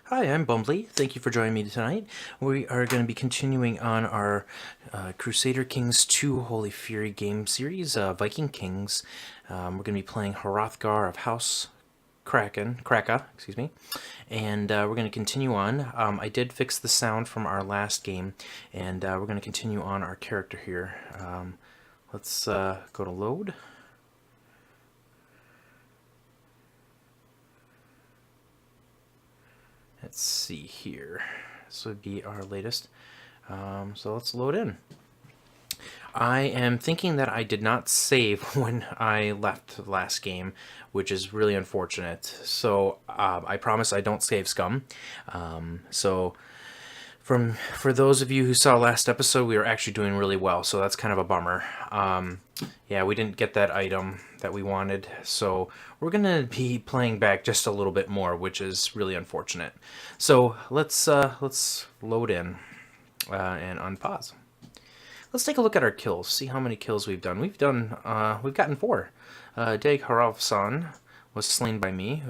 Hi, I'm Bumbly. Thank you for joining me tonight. We are going to be continuing on our Crusader Kings 2 Holy Fury game series, Viking Kings. We're going to be playing Hrothgar of House Kraka, excuse me, and we're going to continue on. I did fix the sound from our last game, and we're going to continue on our character here. Let's go to load. Let's see here. This would be our latest. So let's load in. I am thinking that I did not save when I left the last game, which is really unfortunate. So I promise I don't save scum. So for those of you who saw last episode, we were actually doing really well, so that's kind of a bummer. Yeah, we didn't get that item that we wanted, so we're gonna be playing back just a little bit more, which is really unfortunate. So let's load in and unpause. Let's take a look at our kills. See how many kills we've done. We've gotten 4. Dag Haravsan was slain by me.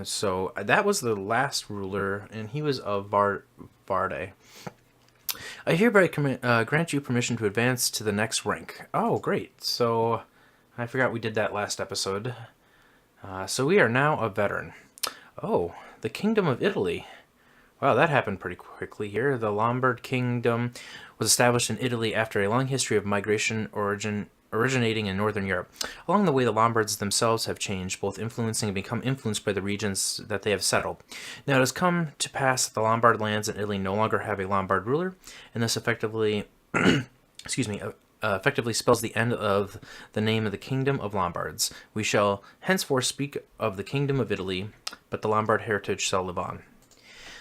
So that was the last ruler, and he was of Varde. I hereby grant you permission to advance to the next rank. Oh, great. So I forgot we did that last episode. So we are now a veteran. Oh, the Kingdom of Italy. Wow, that happened pretty quickly here. The Lombard Kingdom was established in Italy after a long history of migration originating in Northern Europe. Along the way, the Lombards themselves have changed, both influencing and become influenced by the regions that they have settled. Now it has come to pass that the Lombard lands in Italy no longer have a Lombard ruler, and this effectively, effectively spells the end of the name of the Kingdom of Lombards. We shall henceforth speak of the Kingdom of Italy, but the Lombard heritage shall live on.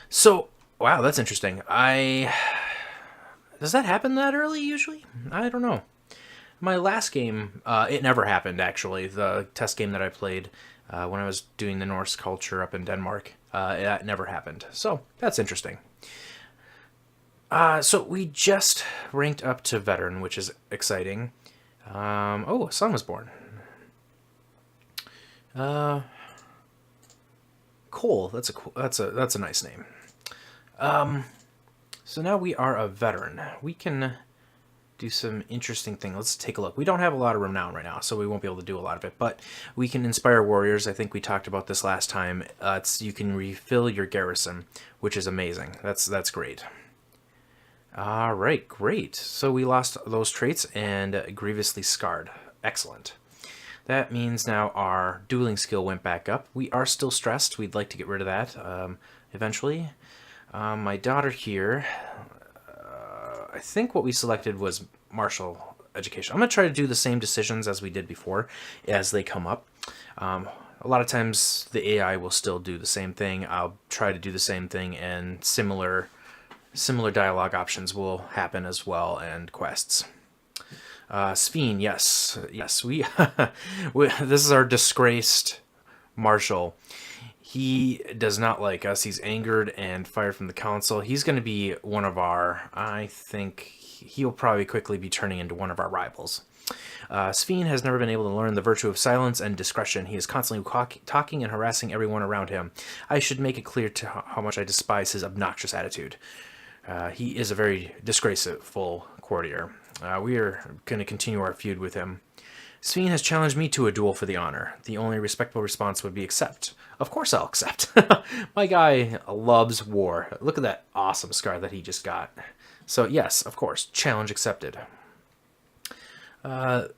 So, wow, that's interesting. Does that happen that early usually? I don't know. My last game, it never happened, actually. The test game that I played when I was doing the Norse culture up in Denmark, it never happened. So, that's interesting. So, we just ranked up to veteran, which is exciting. Oh, a son was born. Cole, that's a nice name. So now we are a veteran. We can do some interesting things. Let's take a look. We don't have a lot of renown right now, so we won't be able to do a lot of it, but we can inspire warriors. I think we talked about this last time. You can refill your garrison, which is amazing. That's great. All right, great. So we lost those traits and grievously scarred. Excellent. That means now our dueling skill went back up. We are still stressed. We'd like to get rid of that eventually. My daughter here, I think what we selected was martial education. I'm going to try to do the same decisions as we did before as they come up. A lot of times the AI will still do the same thing. I'll try to do the same thing, and similar dialogue options will happen as well, and quests. Sveen, yes, this is our disgraced marshal. He does not like us. He's angered and fired from the council. He's going to be one of our, I think he'll probably quickly be turning into one of our rivals. Sveen has never been able to learn the virtue of silence and discretion. He is constantly talking and harassing everyone around him. I should make it clear to how much I despise his obnoxious attitude. He is a very disgraceful courtier. We are going to continue our feud with him. Sveen has challenged me to a duel for the honor. The only respectful response would be accept. Of course I'll accept. My guy loves war. Look at that awesome scar that he just got. So yes, of course, challenge accepted. The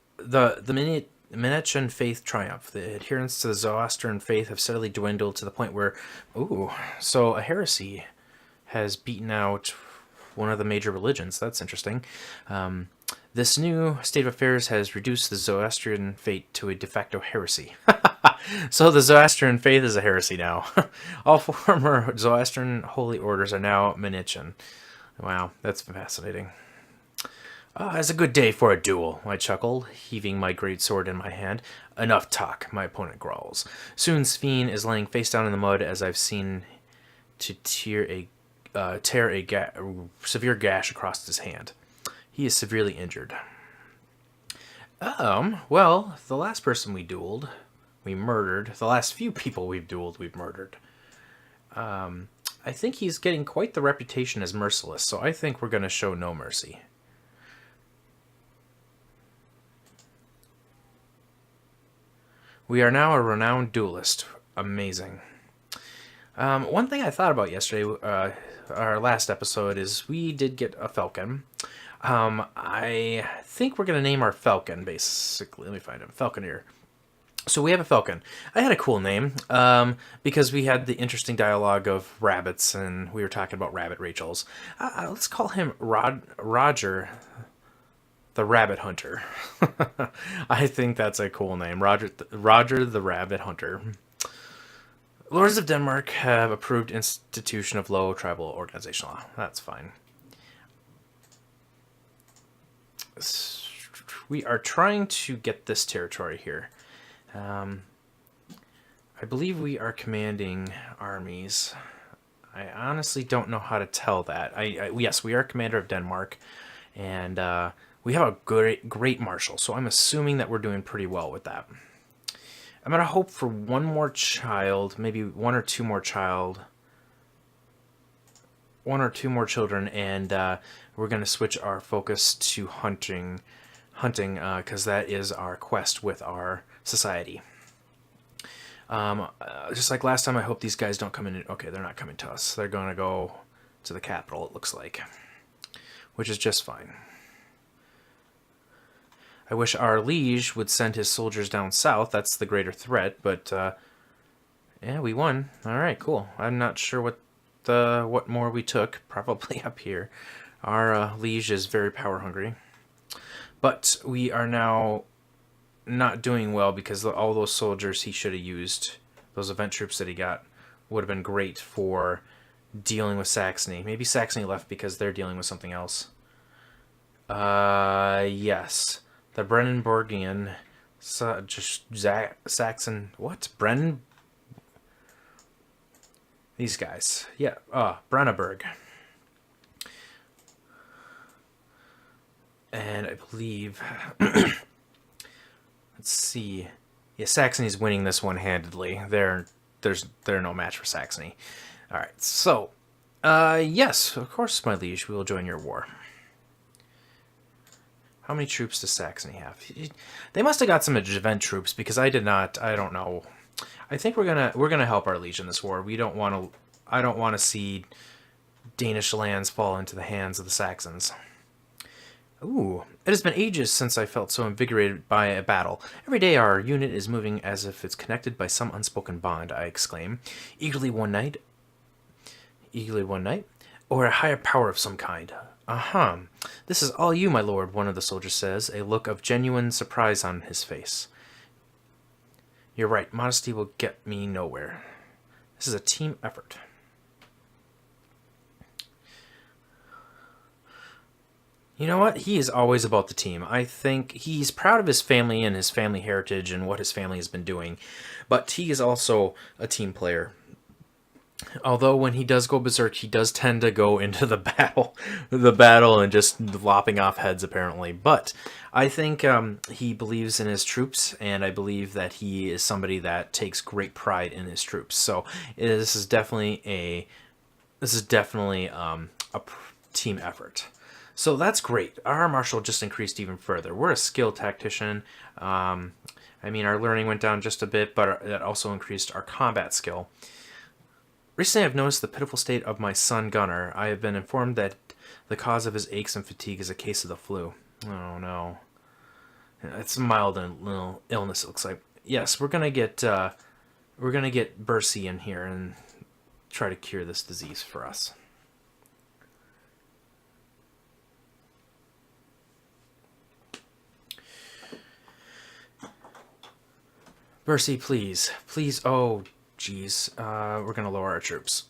Menetchen faith triumph. The adherents to the Zoroastrian faith have steadily dwindled to the point where, so a heresy has beaten out one of the major religions. That's interesting. This new state of affairs has reduced the Zoroastrian faith to a de facto heresy. So the Zoroastrian faith is a heresy now. All former Zoroastrian holy orders are now Menetchen. Wow, that's fascinating. It's a good day for a duel, I chuckle, heaving my great sword in my hand. Enough talk, my opponent growls. Soon Sveen is laying face down in the mud as I've seen to tear a severe gash across his hand. He is severely injured. Well, the last person we dueled, we murdered. The last few people we've dueled, we've murdered. I think he's getting quite the reputation as merciless, so I think we're going to show no mercy. We are now a renowned duelist. Amazing. One thing I thought about yesterday, our last episode, is we did get a falcon. I think we're going to name our falcon, basically. Let me find him. Falconeer. So we have a falcon. I had a cool name because we had the interesting dialogue of rabbits, and we were talking about rabbit Rachels. Let's call him Roger the Rabbit Hunter. I think that's a cool name. Roger the Rabbit Hunter. Lords of Denmark have approved institution of low tribal organization law. That's fine. We are trying to get this territory here. I believe we are commanding armies. I honestly don't know how to tell that. Yes, we are commander of Denmark, and we have a great marshal, so I'm assuming that we're doing pretty well with that. I'm going to hope for one more child, maybe one or two more children, and we're going to switch our focus to hunting, because that is our quest with our society. Just like last time, I hope these guys don't come in. Okay, they're not coming to us. They're going to go to the capital, it looks like, which is just fine. I wish our liege would send his soldiers down south. That's the greater threat, but yeah, we won. All right, cool. I'm not sure what more we took. Probably up here. Our liege is very power hungry, but we are now not doing well because all those soldiers he should have used, those event troops that he got, would have been great for dealing with Saxony. Maybe Saxony left because they're dealing with something else. Yes. The Brandenburgian, Saxon, what? These guys. Yeah, Brandenburg. And I believe, let's see. Yeah, Saxony's winning this one handedly. They're no match for Saxony. All right, so, yes, of course, my liege, we will join your war. How many troops does Saxony have? They must have got some event troops because I did not. I don't know. I think we're gonna help our liege in this war. We don't want to. I don't want to see Danish lands fall into the hands of the Saxons. Ooh, it has been ages since I felt so invigorated by a battle. Every day our unit is moving as if it's connected by some unspoken bond, I exclaim, eagerly one night, or a higher power of some kind. This is all you, my lord, one of the soldiers says, a look of genuine surprise on his face. You're right, modesty will get me nowhere. This is a team effort. You know what? He is always about the team. I think he's proud of his family and his family heritage and what his family has been doing, but he is also a team player. Although when he does go berserk, he does tend to go into the battle and just lopping off heads, apparently. But I think he believes in his troops, and I believe that he is somebody that takes great pride in his troops. So this is definitely a team effort. So that's great. Our marshal just increased even further. We're a skilled tactician. I mean, our learning went down just a bit, but that also increased our combat skill. Recently, I've noticed the pitiful state of my son Gunnar. I have been informed that the cause of his aches and fatigue is a case of the flu. Oh no, it's a mild little illness. It looks like. Yes, we're gonna get Bercy in here and try to cure this disease for us. Bercy, please. Oh, jeez. We're gonna lower our troops.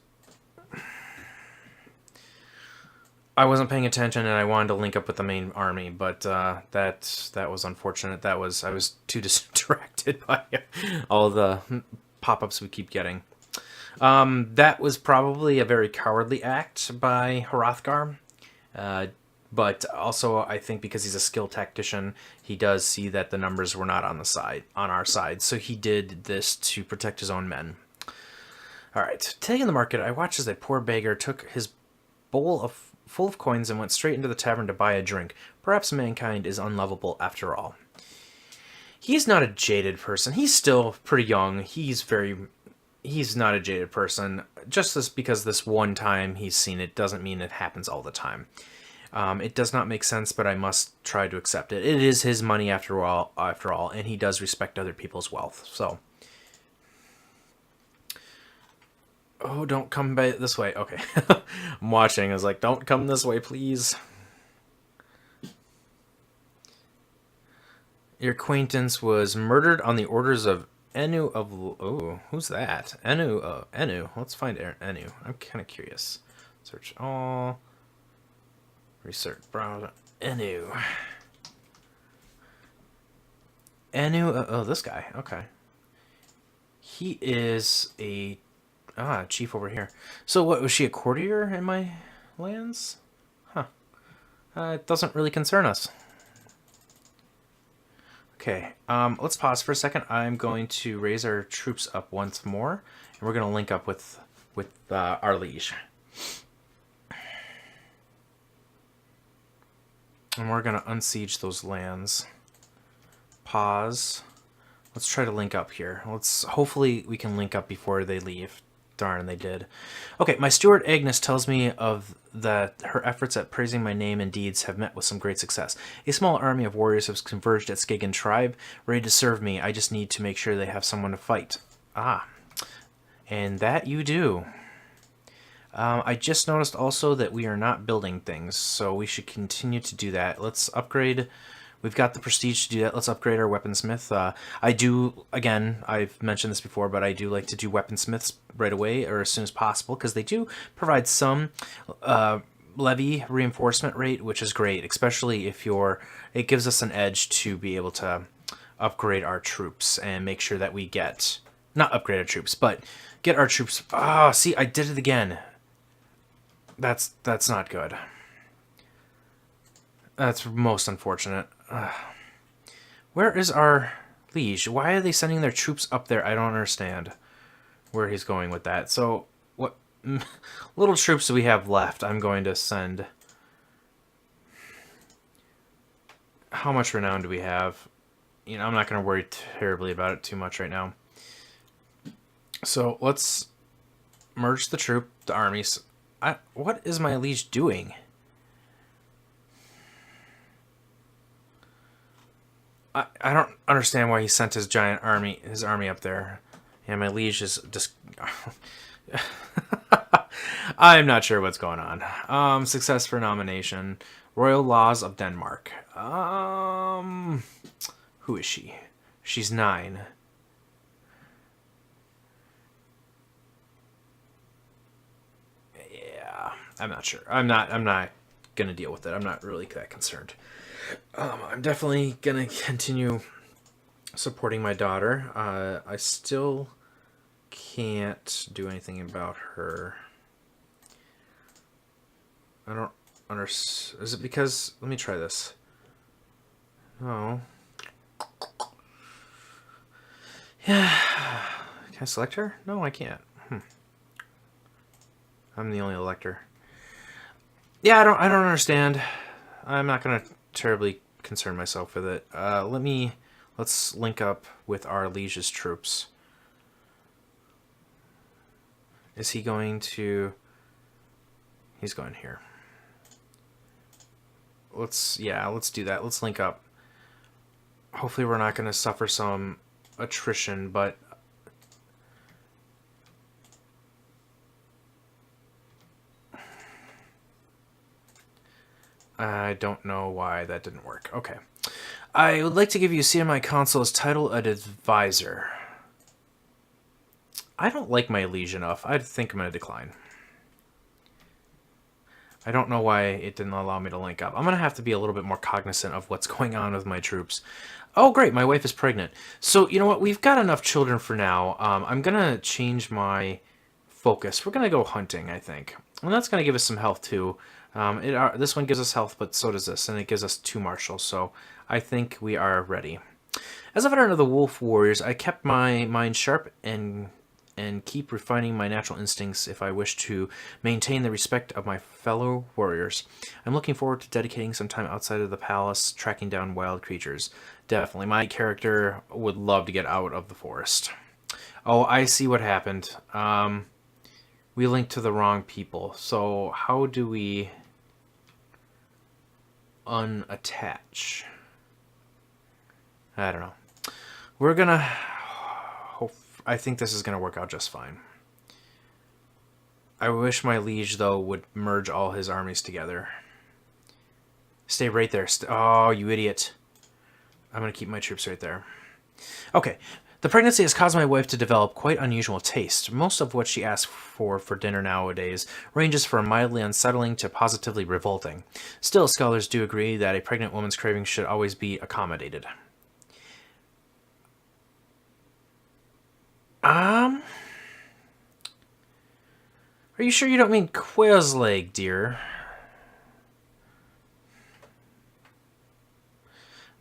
I wasn't paying attention, and I wanted to link up with the main army, but that was unfortunate. I was too distracted by all the pop-ups we keep getting. That was probably a very cowardly act by Hrothgar. But also, I think because he's a skilled tactician, he does see that the numbers were not on our side. So he did this to protect his own men. All right. Today in the market, I watched as a poor beggar took his full of coins and went straight into the tavern to buy a drink. Perhaps mankind is unlovable after all. He's not a jaded person. He's still pretty young. He's not a jaded person. Just because this one time he's seen it doesn't mean it happens all the time. It does not make sense, but I must try to accept it. It is his money after all, and he does respect other people's wealth. So, oh, don't come by this way. Okay, I'm watching. I was like, don't come this way, please. Your acquaintance was murdered on the orders of Enu of... Oh, who's that? Enu. Let's find Enu. I'm kind of curious. Search all. Research browser. Enu. Oh, this guy. Okay. He is a... chief over here. So what, was she a courtier in my lands? Huh. It doesn't really concern us. Okay, let's pause for a second. I'm going to raise our troops up once more, and we're going to link up with our liege. And we're going to unsiege those lands. Pause. Let's try to link up here. Hopefully we can link up before they leave. Darn, they did. Okay, my steward Agnes tells me that her efforts at praising my name and deeds have met with some great success. A small army of warriors has converged at Skagen tribe, ready to serve me. I just need to make sure they have someone to fight. And that you do. I just noticed also that we are not building things, so we should continue to do that. Let's upgrade. We've got the prestige to do that. Let's upgrade our weaponsmith. I do, again, I've mentioned this before, but I do like to do weaponsmiths right away or as soon as possible because they do provide some levy reinforcement rate, which is great, especially if it gives us an edge to be able to upgrade our troops and make sure that we not upgrade our troops, but get our troops. See, I did it again. That's not good. That's most unfortunate. Where is our liege? Why are they sending their troops up there? I don't understand where he's going with that. So, what little troops do we have left? I'm going to send... How much renown do we have? I'm not going to worry terribly about it too much right now. So, let's merge the armies. What is my liege doing? I don't understand why he sent his army up there. Yeah, my liege is just... I'm not sure what's going on. Success for nomination. Royal Laws of Denmark. Who is she? She's 9. Yeah, I'm not sure. I'm not gonna deal with it. I'm not really that concerned. I'm definitely gonna continue supporting my daughter. I still can't do anything about her. I don't understand. Is it because... Let me try this. No. Yeah. Can I select her? No, I can't. I'm the only elector. Yeah, I don't understand. I'm not gonna terribly concern myself with it. Let's link up with our liege's troops. Is he going to... He's going here. Let's do that. Let's link up. Hopefully we're not going to suffer some attrition, but... I don't know why that didn't work. Okay. I would like to give you a seat on my council as title an advisor. I don't like my liege enough. I think I'm going to decline. I don't know why it didn't allow me to link up. I'm going to have to be a little bit more cognizant of what's going on with my troops. Oh, great. My wife is pregnant. So, you know what? We've got enough children for now. I'm going to change my focus. We're going to go hunting, I think. And that's going to give us some health, too. This one gives us health, but so does this. And it gives us 2 martials. So I think we are ready. As a veteran of the Wolf Warriors, I kept my mind sharp and and keep refining my natural instincts if I wish to maintain the respect of my fellow warriors. I'm looking forward to dedicating some time outside of the palace, tracking down wild creatures. Definitely, my character would love to get out of the forest. Oh, I see what happened. We linked to the wrong people. So how do we unattach? I don't know. We're gonna... I think this is gonna work out just fine. I wish my liege, though, would merge all his armies together. Stay right there. Oh, you idiot. I'm gonna keep my troops right there. Okay. The pregnancy has caused my wife to develop quite unusual taste. Most of what she asks for dinner nowadays ranges from mildly unsettling to positively revolting. Still, scholars do agree that a pregnant woman's cravings should always be accommodated. Are you sure you don't mean quail's leg, dear?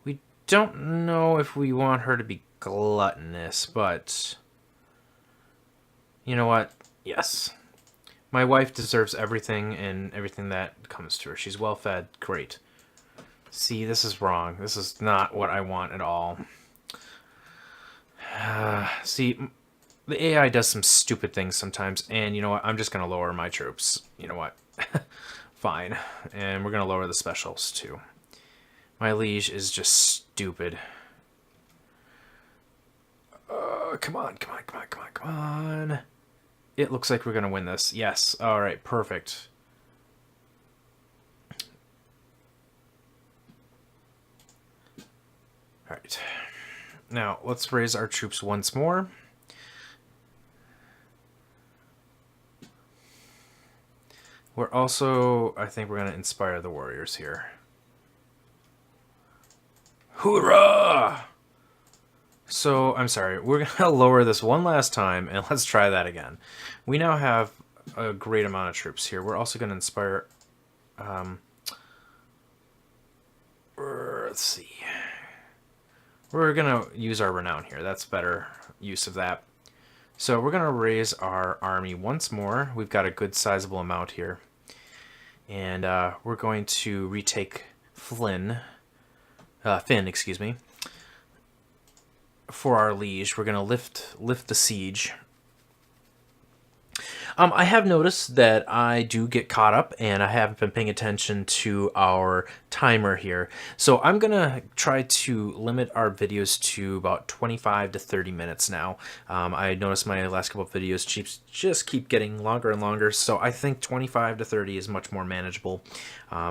We don't know if we want her to be gluttonous, but you know what? Yes. My wife deserves everything and everything that comes to her. She's well fed. Great. See, this is wrong. This is not what I want at all. See, the AI does some stupid things sometimes, and you know what? I'm just going to lower my troops. You know what? Fine. And we're going to lower the specials, too. My liege is just stupid. Come on, come on, come on, come on, come on. It looks like we're going to win this. Yes. All right, perfect. All right. Now, let's raise our troops once more. We're also, I think we're going to inspire the warriors here. Hoorah! So, I'm sorry, we're going to lower this one last time, and let's try that again. We now have a great amount of troops here. We're also going to inspire... let's see. We're going to use our renown here. That's better use of that. So we're going to raise our army once more. We've got a good sizable amount here. And we're going to retake Finn, excuse me. For our liege, we're going to lift the siege. I have noticed that I do get caught up, and I haven't been paying attention to our timer here. So I'm going to try to limit our videos to about 25 to 30 minutes now. I noticed my last couple of videos just keep getting longer and longer, so I think 25 to 30 is much more manageable.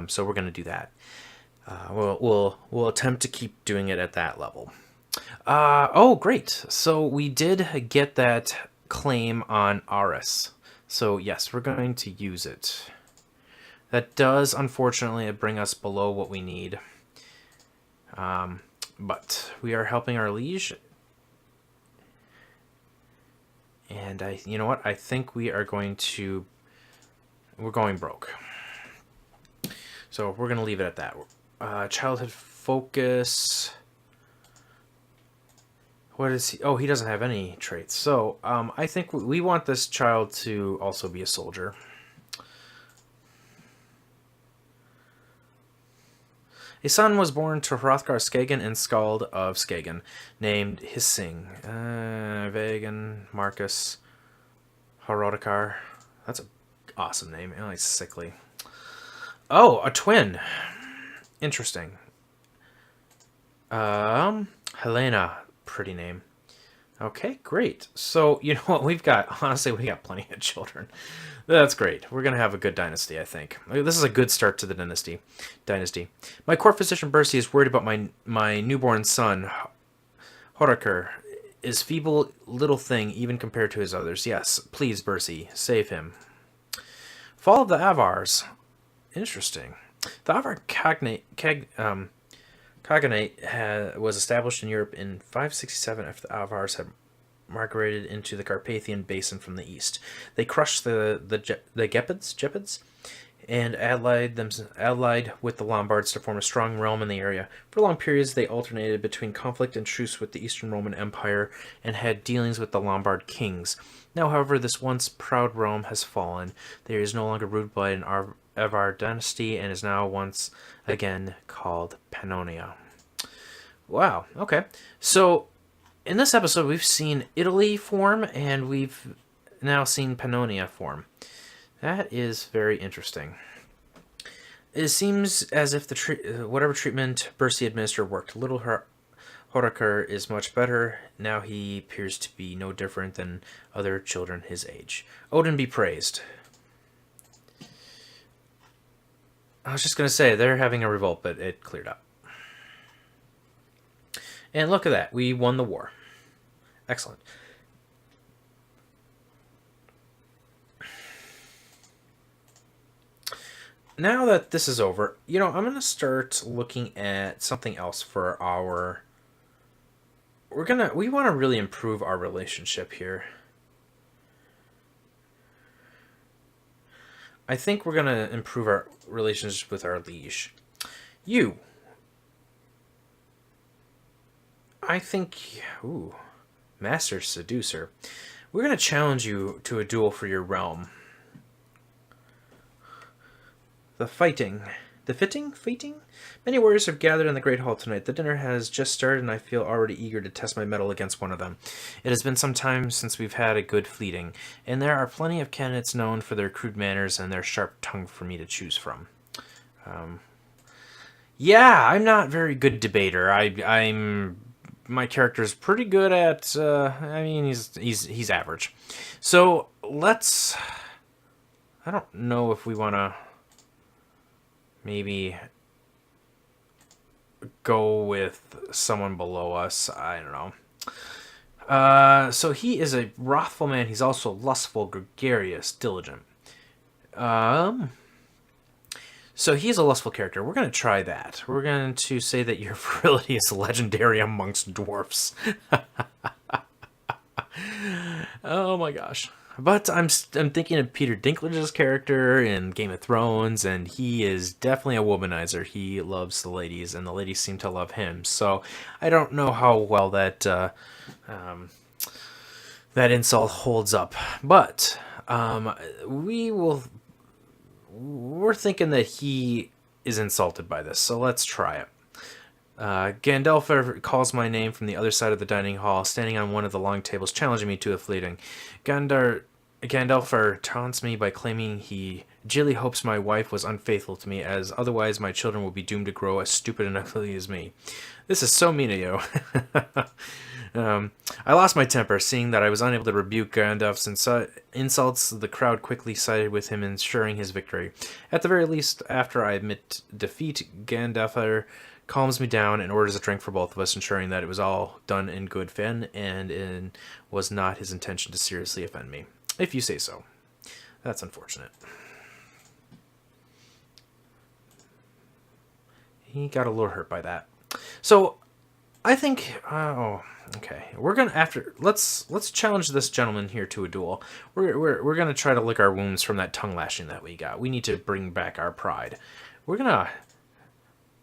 So we're going to do that. We'll attempt to keep doing it at that level. Oh, great. So we did get that claim on Aris. So yes, we're going to use it. That does, unfortunately, bring us below what we need. But we are helping our liege. And you know what? I think we're going broke. So we're going to leave it at that. Childhood focus... What is he? Oh, he doesn't have any traits. So, I think we want this child to also be a soldier. A son was born to Hrothgar Skagen and Skald of Skagen, named Hissing. Vagan, Marcus, Hrothgar. That's an awesome name. Oh, he's sickly. Oh, a twin. Interesting. Helena. Pretty name. Okay, great. So, you know what we've got? Honestly, we got plenty of children. That's great. We're going to have a good dynasty, I think. This is a good start to the dynasty. My court physician, Bercy, is worried about my newborn son, Hrothgar. Is feeble little thing even compared to his others. Yes, please, Bercy, save him. Fall of the Avars. Interesting. The Avar Khaganate was established in Europe in 567 after the Avars had migrated into the Carpathian Basin from the east. They crushed the Gepids and allied with the Lombards to form a strong realm in the area. For long periods, they alternated between conflict and truce with the Eastern Roman Empire and had dealings with the Lombard kings. Now, however, this once proud realm has fallen. There is no longer ruled by an Avar dynasty and is now once again called Pannonia. Wow, okay. So, in this episode, we've seen Italy form, and we've now seen Pannonia form. That is very interesting. It seems as if whatever treatment Bercy administered worked. Little Hrothgar is much better. Now he appears to be no different than other children his age. Odin be praised. I was just going to say, they're having a revolt, but it cleared up. And look at that. We won the war. Excellent. Now that this is over, I'm going to start looking at something else for our... We want to really improve our relationship here. I think we're going to improve our relationship with our liege. You. I think... Ooh. Master Seducer. We're going to challenge you to a duel for your realm. The fitting? Many warriors have gathered in the Great Hall tonight. The dinner has just started, and I feel already eager to test my mettle against one of them. It has been some time since we've had a good fleeting, and there are plenty of candidates known for their crude manners and their sharp tongue for me to choose from. Yeah, I'm not very good debater. My character's pretty good at. He's average. So let's. I don't know if we want to. Maybe go with someone below us. I don't know. So he is a wrathful man. He's also lustful, gregarious, diligent. So he's a lustful character. We're going to try that. We're going to say that your virility is legendary amongst dwarfs. Oh my gosh. But I'm thinking of Peter Dinklage's character in Game of Thrones, and he is definitely a womanizer. He loves the ladies, and the ladies seem to love him. So I don't know how well that insult holds up. But we're thinking that he is insulted by this, so let's try it. Gandalf calls my name from the other side of the dining hall, standing on one of the long tables, challenging me to a fleeting. Gandalf taunts me by claiming he Jilly hopes my wife was unfaithful to me, as otherwise my children will be doomed to grow as stupid and ugly as me. This is so mean of you. I lost my temper, seeing that I was unable to rebuke Gandalf's insults. The crowd quickly sided with him, ensuring his victory. At the very least, after I admit defeat, Gandalf calms me down and orders a drink for both of us, ensuring that it was all done in good fun and was not his intention to seriously offend me. If you say so. That's unfortunate. He got a little hurt by that. So, I think... okay. We're gonna let's challenge this gentleman here to a duel. We're gonna try to lick our wounds from that tongue lashing that we got. We need to bring back our pride. We're gonna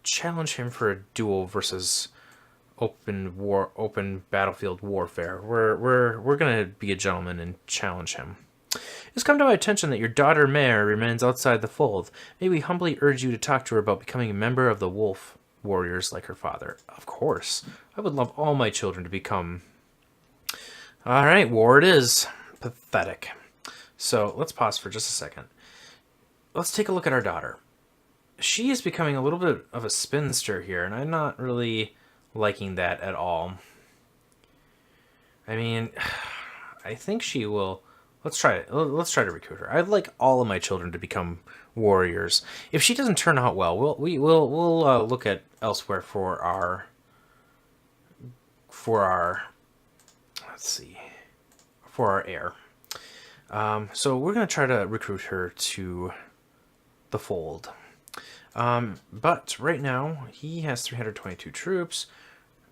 challenge him for a duel versus open battlefield warfare. We're gonna be a gentleman and challenge him. It's come to my attention that your daughter Mare remains outside the fold. May we humbly urge you to talk to her about becoming a member of the Wolf Warriors like her father. Of course. I would love all my children to become... Alright, war it is. Pathetic. So, let's pause for just a second. Let's take a look at our daughter. She is becoming a little bit of a spinster here, and I'm not really liking that at all. I mean, I think she will... Let's try it. Let's try to recruit her. I'd like all of my children to become warriors. If she doesn't turn out well, we'll look at elsewhere for our heir. So we're gonna try to recruit her to the fold. But right now he has 322 troops.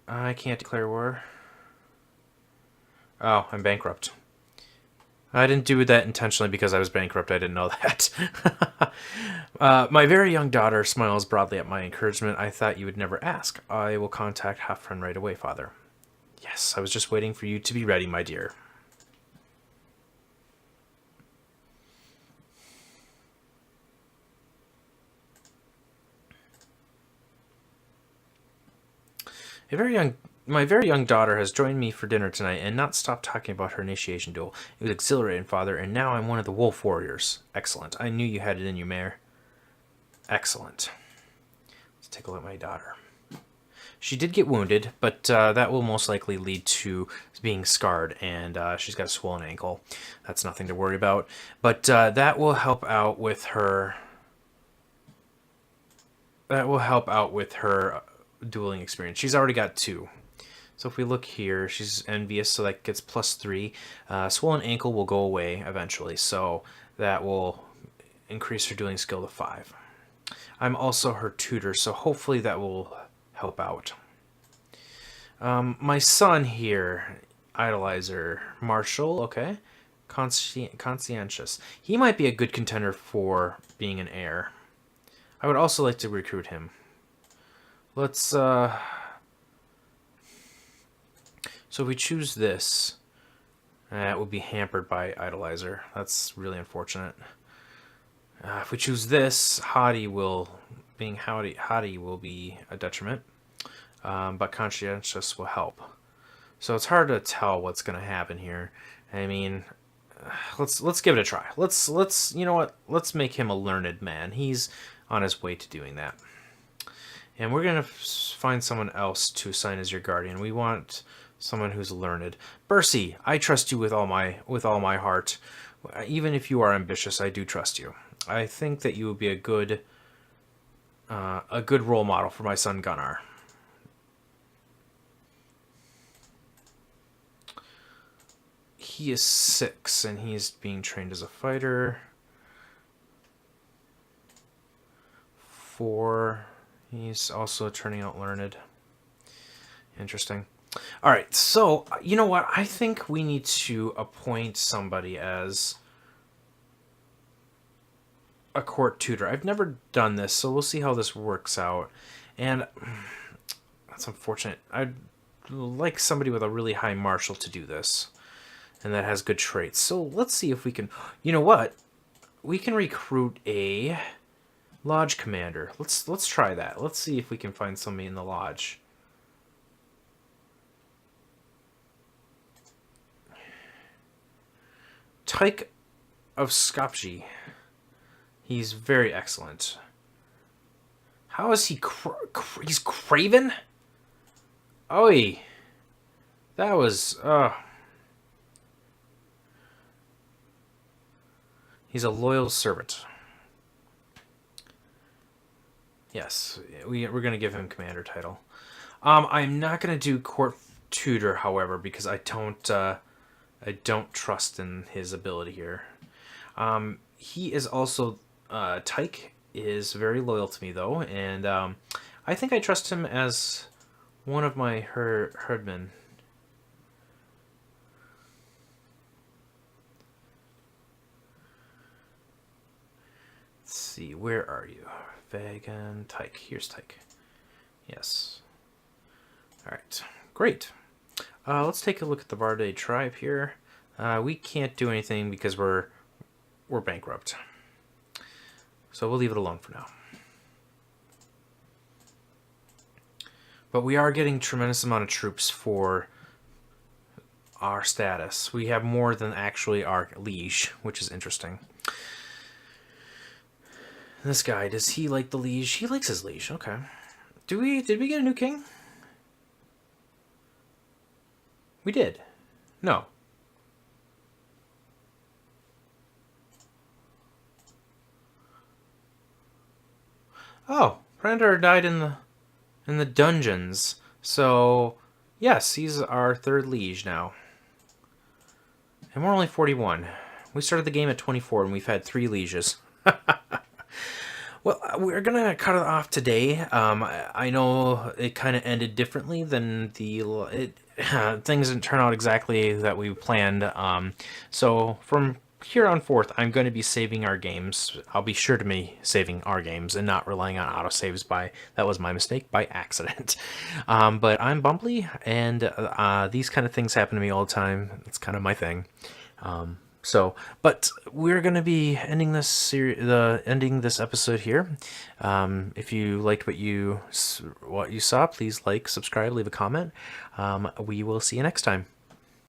I can't declare war. Oh, I'm bankrupt. I didn't do that intentionally because I was bankrupt. I didn't know that. My very young daughter smiles broadly at my encouragement. I thought you would never ask. I will contact Halfren right away, father. Yes, I was just waiting for you to be ready, my dear. My very young daughter has joined me for dinner tonight and not stopped talking about her initiation duel. It was exhilarating, father, and now I'm one of the wolf warriors. Excellent. I knew you had it in you, Mare. Excellent. Let's take a look at my daughter. She did get wounded, but that will most likely lead to being scarred, and she's got a swollen ankle. That's nothing to worry about. But that will help out with her. That will help out with her dueling experience. She's already got 2. So if we look here, she's envious, so that gets +3. Swollen ankle will go away eventually, so that will increase her dueling skill to 5. I'm also her tutor, so hopefully that will help out. My son here, idolizer, martial, okay, conscientious. He might be a good contender for being an heir. I would also like to recruit him. Let's, so if we choose this, it will be hampered by idolizer. That's really unfortunate. If we choose this, haughty will be a detriment, but conscientious will help. So it's hard to tell what's going to happen here. I mean, let's give it a try. Let's you know what? Let's make him a learned man. He's on his way to doing that. And we're gonna find someone else to assign as your guardian. We want someone who's learned. Bercy, I trust you with all my heart. Even if you are ambitious, I do trust you. I think that you would be a good role model for my son Gunnar. He is 6, and he's being trained as a fighter. 4, he's also turning out learned. Interesting. All right, so you know what? I think we need to appoint somebody as a court tutor. I've never done this, so we'll see how this works out. And that's unfortunate. I'd like somebody with a really high martial to do this, and that has good traits. So let's see if we can. You know what? We can recruit a lodge commander. Let's try that. Let's see if we can find somebody in the lodge. Tyke of Skopje. He's very excellent. How is he? He's craven? Oi. That was. He's a loyal servant. Yes, we're going to give him commander title. I'm not going to do court tutor, however, because I don't trust in his ability here. He is also Tyke is very loyal to me though, and I think I trust him as one of my herdmen. Let's see, where are you? Vagan, Tyke. Here's Tyke. Yes. Alright, great. Let's take a look at the Barde tribe here. We can't do anything because we're bankrupt. So we'll leave it alone for now. But we are getting tremendous amount of troops for our status. We have more than actually our liege, which is interesting. This guy, does he like the liege? He likes his liege. Okay. Did we get a new king? We did. No. Oh, Predator died in the dungeons. So, yes, he's our 3rd liege now. And we're only 41. We started the game at 24 and we've had 3 lieges. Well, we're going to cut it off today. I know it kind of ended differently than things didn't turn out exactly that we planned. So from here on forth, I'm going to be saving our games. I'll be sure to be saving our games and not relying on autosaves that was my mistake, by accident. But I'm Bumbly, and these kind of things happen to me all the time. It's kind of my thing. But we're gonna be ending ending this episode here. If you liked what you saw, please like, subscribe, leave a comment. We will see you next time.